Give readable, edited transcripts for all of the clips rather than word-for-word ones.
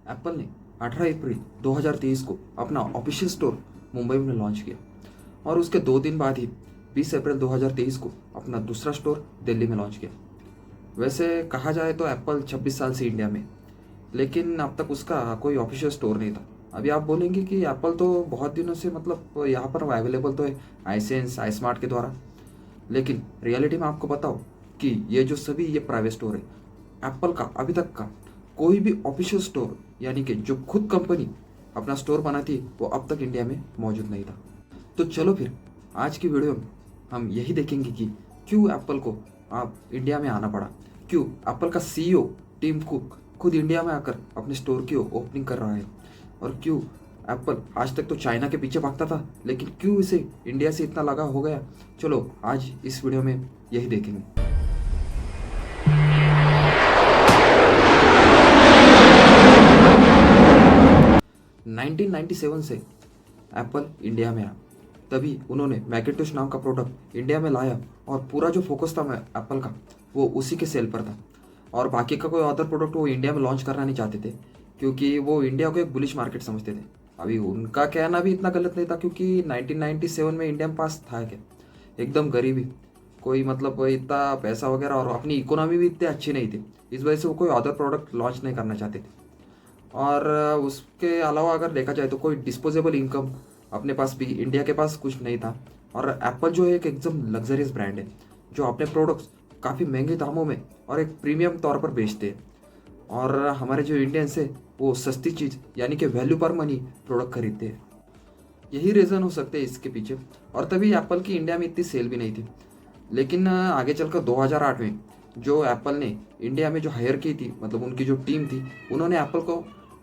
Apple ने 18 अप्रैल 2023 को अपना ऑफिशियल स्टोर मुंबई में लॉन्च किया और उसके 2 दिन बाद ही 20 अप्रैल 2023 को अपना दूसरा स्टोर दिल्ली में लॉन्च किया। वैसे कहा जाए तो एप्पल 26 साल से इंडिया में, लेकिन अब तक उसका कोई ऑफिशियल स्टोर नहीं था। अभी आप बोलेंगे कि एप्पल तो बहुत दिनों से मतलब यहाँ पर अवेलेबल तो है आईसेंस आई स्मार्ट के द्वारा, लेकिन रियलिटी में आपको बताओ कि ये जो सभी ये प्राइवेट स्टोर है, एप्पल का अभी तक का कोई भी ऑफिशियल स्टोर यानी कि जो खुद कंपनी अपना स्टोर बनाती है वो अब तक इंडिया में मौजूद नहीं था। तो चलो फिर आज की वीडियो में हम यही देखेंगे कि क्यों एप्पल को आप इंडिया में आना पड़ा, क्यों एप्पल का सीईओ टिम कुक खुद इंडिया में आकर अपने स्टोर की ओपनिंग कर रहा है, और क्यों एप्पल आज तक तो चाइना के पीछे भागता था लेकिन क्यों इसे इंडिया से इतना लगा हो गया। चलो आज इस वीडियो में यही देखेंगे। 1997 से एप्पल इंडिया में आया, तभी उन्होंने मैकेटोश नाम का प्रोडक्ट इंडिया में लाया और पूरा जो फोकस था एप्पल का वो उसी के सेल पर था, और बाकी का कोई अदर प्रोडक्ट वो इंडिया में लॉन्च करना नहीं चाहते थे क्योंकि वो इंडिया को एक बुलिश मार्केट समझते थे। अभी उनका कहना भी इतना गलत नहीं था क्योंकि 1997 में इंडिया में पास था क्या, एकदम गरीबी, कोई मतलब इतना पैसा वगैरह, और अपनी इकोनॉमी भी इतनी अच्छी नहीं थी, इस वजह से वो कोई अदर प्रोडक्ट लॉन्च नहीं करना चाहते थे। और उसके अलावा अगर देखा जाए तो कोई डिस्पोजेबल इनकम अपने पास भी इंडिया के पास कुछ नहीं था। और एप्पल जो है एक एकदम लग्जरियस ब्रांड है जो अपने प्रोडक्ट्स काफ़ी महंगे दामों में और एक प्रीमियम तौर पर बेचते हैं, और हमारे जो इंडियंस है वो सस्ती चीज़ यानी कि वैल्यू पर मनी प्रोडक्ट खरीदते हैं। यही रीज़न हो सकते हैं इसके पीछे, और तभी एप्पल की इंडिया में इतनी सेल भी नहीं थी। लेकिन आगे चलकर 2008 में जो एप्पल ने इंडिया में जो हायर की थी, मतलब उनकी जो टीम थी, उन्होंने एप्पल को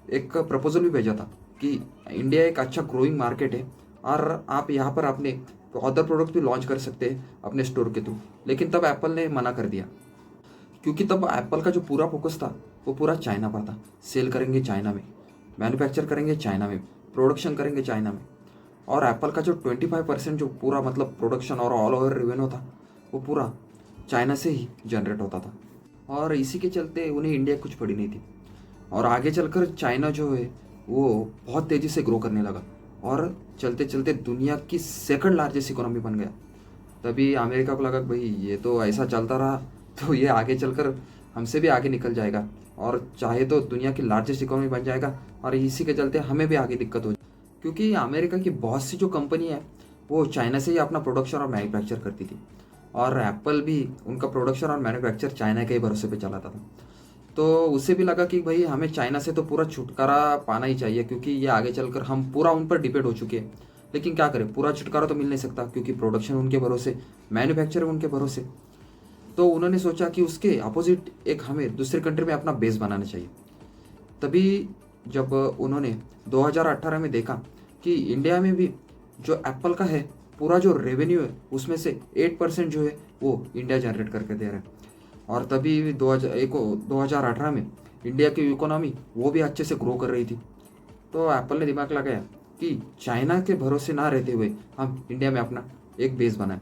एक प्रपोजल भी भेजा था कि इंडिया एक अच्छा ग्रोइंग मार्केट है और आप यहाँ पर अपने अदर प्रोडक्ट भी लॉन्च कर सकते हैं अपने स्टोर के थ्रू। लेकिन तब एप्पल ने मना कर दिया क्योंकि तब एप्पल का जो पूरा फोकस था वो पूरा चाइना पर था। सेल करेंगे चाइना में, मैन्युफैक्चर करेंगे चाइना में, प्रोडक्शन करेंगे चाइना में, और एप्पल का जो 25% जो पूरा मतलब प्रोडक्शन और ऑल ओवर रेवेन्यू था वो पूरा चाइना से ही जनरेट होता था, और इसी के चलते उन्हें इंडिया कुछ पड़ी नहीं थी। और आगे चलकर चाइना जो है वो बहुत तेज़ी से ग्रो करने लगा और चलते चलते दुनिया की सेकंड लार्जेस्ट इकोनॉमी बन गया। तभी अमेरिका को लगा भाई ये तो ऐसा चलता रहा तो ये आगे चलकर हमसे भी आगे निकल जाएगा और चाहे तो दुनिया की लार्जेस्ट इकोनॉमी बन जाएगा, और इसी के चलते हमें भी आगे दिक्कत हो जाए क्योंकि अमेरिका की बहुत सी जो कंपनी है वो चाइना से ही अपना प्रोडक्शन और मैन्युफैक्चर करती थी, और एप्पल भी उनका प्रोडक्शन और मैन्युफैक्चर चाइना के ही भरोसे पे चलाता था। तो उसे भी लगा कि भाई हमें चाइना से तो पूरा छुटकारा पाना ही चाहिए क्योंकि ये आगे चलकर हम पूरा उन पर डिपेंड हो चुके हैं। लेकिन क्या करें, पूरा छुटकारा तो मिल नहीं सकता क्योंकि प्रोडक्शन उनके भरोसे, मैन्युफैक्चर उनके भरोसे। तो उन्होंने सोचा कि उसके अपोजिट एक हमें दूसरे कंट्री में अपना बेस बनाना चाहिए। तभी जब उन्होंने 2018 में देखा कि इंडिया में भी जो एप्पल का है पूरा जो रेवेन्यू है उसमें से 8% जो है वो इंडिया जनरेट करके दे रहा है, और तभी 2018 में इंडिया की इकोनॉमी वो भी अच्छे से ग्रो कर रही थी। तो एप्पल ने दिमाग लगाया कि चाइना के भरोसे ना रहते हुए हम इंडिया में अपना एक बेस बनाएं।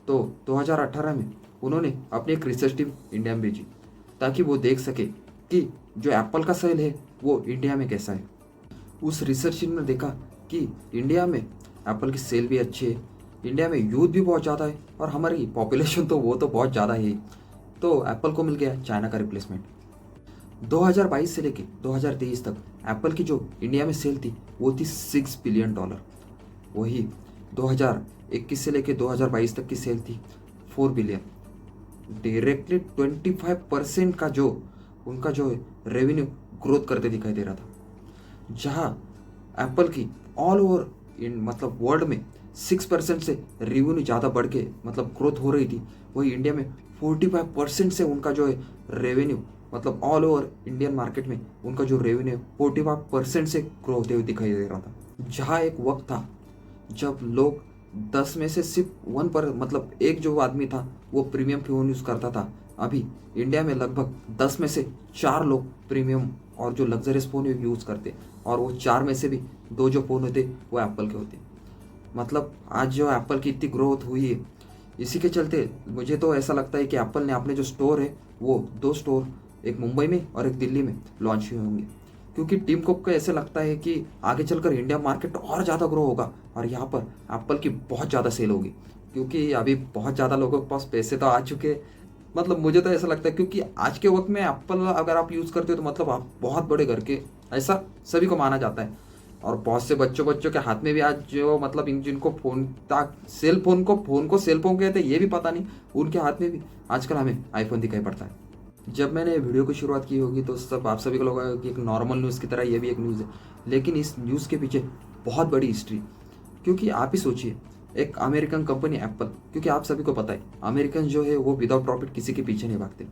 तो 2018 में उन्होंने अपनी एक रिसर्च टीम इंडिया में भेजी ताकि वो देख सके कि जो एप्पल का सेल है वो इंडिया में कैसा है। उस रिसर्च टीम ने देखा कि इंडिया में एप्पल की सेल भी अच्छी है, इंडिया में यूथ भी बहुत ज़्यादा है, और हमारी पॉपुलेशन तो वो तो बहुत ज़्यादा है। तो एप्पल को मिल गया चाइना का रिप्लेसमेंट। 2022 से लेके 2023 तक एप्पल की जो इंडिया में सेल थी वो थी $6 बिलियन। वही 2021 से लेके 2022 तक की सेल थी 4 बिलियन। डायरेक्टली 25% का जो उनका जो रेवेन्यू ग्रोथ करते दिखाई दे रहा था। जहां एप्पल की ऑल ओवर इन मतलब वर्ल्ड में 6% से रेवेन्यू ज़्यादा बढ़ के मतलब ग्रोथ हो रही थी, वही इंडिया में 45% से उनका जो है रेवेन्यू मतलब ऑल ओवर इंडियन मार्केट में उनका जो रेवेन्यू 45% से ग्रो होते हुए दिखाई दे रहा था। जहाँ एक वक्त था जब लोग 10 में से सिर्फ 1 पर मतलब एक जो आदमी था वो प्रीमियम फ़ोन यूज़ करता था, अभी इंडिया में लगभग 10 में से 4 लोग प्रीमियम और जो लग्जरियस फ़ोन यूज़ करते, और वो 4 में से भी 2 जो फ़ोन होते वो एप्पल के होते। मतलब आज जो एप्पल की इतनी ग्रोथ हुई है, इसी के चलते मुझे तो ऐसा लगता है कि एप्पल ने अपने जो स्टोर है वो 2 स्टोर, एक मुंबई में और एक दिल्ली में लॉन्च हुए होंगे क्योंकि टीम कुक को ऐसे लगता है कि आगे चलकर इंडिया मार्केट और ज़्यादा ग्रो होगा और यहाँ पर एप्पल की बहुत ज़्यादा सेल होगी, क्योंकि अभी बहुत ज़्यादा लोगों के पास पैसे तो आ चुके। मतलब मुझे तो ऐसा लगता है, क्योंकि आज के वक्त में एप्पल अगर आप यूज़ करते हो तो मतलब आप बहुत बड़े घर के ऐसा सभी को माना जाता है। और बहुत से बच्चों बच्चों के हाथ में भी आज जो मतलब इन जिनको फ़ोन तक सेल फोन को सेल फोन कहते हैं ये भी पता नहीं, उनके हाथ में भी आजकल हमें आईफोन दिखाई पड़ता है। जब मैंने वीडियो की शुरुआत की होगी तो सब आप सभी को लगा कि एक नॉर्मल न्यूज़ की तरह ये भी एक न्यूज़ है, लेकिन इस न्यूज़ के पीछे बहुत बड़ी हिस्ट्री। क्योंकि आप ही सोचिए, एक अमेरिकन कंपनी एप्पल, क्योंकि आप सभी को पता है अमेरिकन जो है वो विदाउट प्रॉफिट किसी के पीछे नहीं भागते,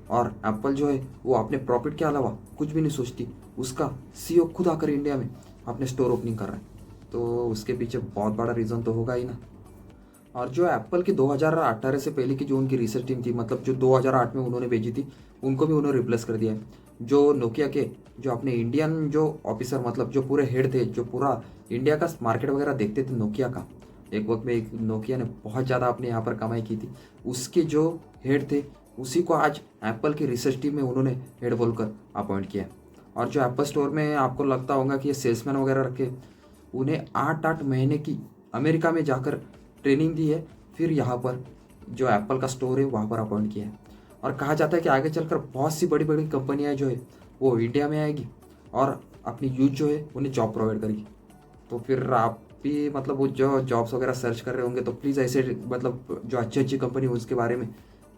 और एप्पल जो है वो अपने प्रॉफिट के अलावा कुछ भी नहीं सोचती। उसका सीईओ खुद आकर इंडिया में अपने स्टोर ओपनिंग कर रहा है, तो उसके पीछे बहुत बड़ा रीज़न तो होगा ही ना। और जो एप्पल की 2018 से पहले की जो उनकी रिसर्च टीम थी, मतलब जो 2008 में उन्होंने भेजी थी, उनको भी उन्होंने रिप्लेस कर दिया है। जो नोकिया के जो अपने इंडियन जो ऑफिसर, मतलब जो पूरे हेड थे, जो पूरा इंडिया का मार्केट वगैरह देखते थे नोकिया का, एक वक्त में एक नोकिया ने बहुत ज़्यादा अपने यहाँ पर कमाई की थी, उसके जो हेड थे उसी को आज एप्पल की रिसर्च टीम में उन्होंने हेड बोलकर अपॉइंट किया है। और जो एप्पल स्टोर में आपको लगता होगा कि ये सेल्समैन वगैरह रखे, उन्हें 8-8 महीने की अमेरिका में जाकर ट्रेनिंग दी है, फिर यहाँ पर जो एप्पल का स्टोर है वहाँ पर अपॉइंट किया है। और कहा जाता है कि आगे चलकर बहुत सी बड़ी बड़ी कंपनियाँ जो है वो इंडिया में आएगी और अपनी यूथ जो है उन्हें जॉब प्रोवाइड करेगी। तो फिर आप भी मतलब वो जो जॉब्स वगैरह सर्च कर रहे होंगे तो प्लीज़ ऐसे मतलब जो अच्छी अच्छी कंपनी हो उसके बारे में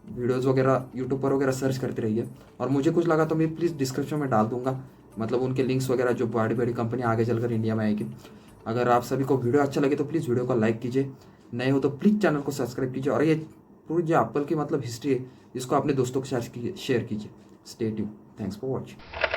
वीडियोज़ वगैरह यूट्यूब पर वगैरह सर्च करते रहिए। और मुझे कुछ लगा तो मैं प्लीज़ डिस्क्रिप्शन में डाल दूंगा, मतलब उनके लिंक्स वगैरह जो बड़ी बड़ी कंपनी आगे चलकर इंडिया में आएगी। अगर आप सभी को वीडियो अच्छा लगे तो प्लीज़ वीडियो को लाइक कीजिए, नए हो तो प्लीज़ चैनल को सब्सक्राइब कीजिए, और ये पूरी जो एप्पल की मतलब हिस्ट्री है इसको अपने दोस्तों के साथ शेयर कीजिए। Stay tuned, thanks for watching.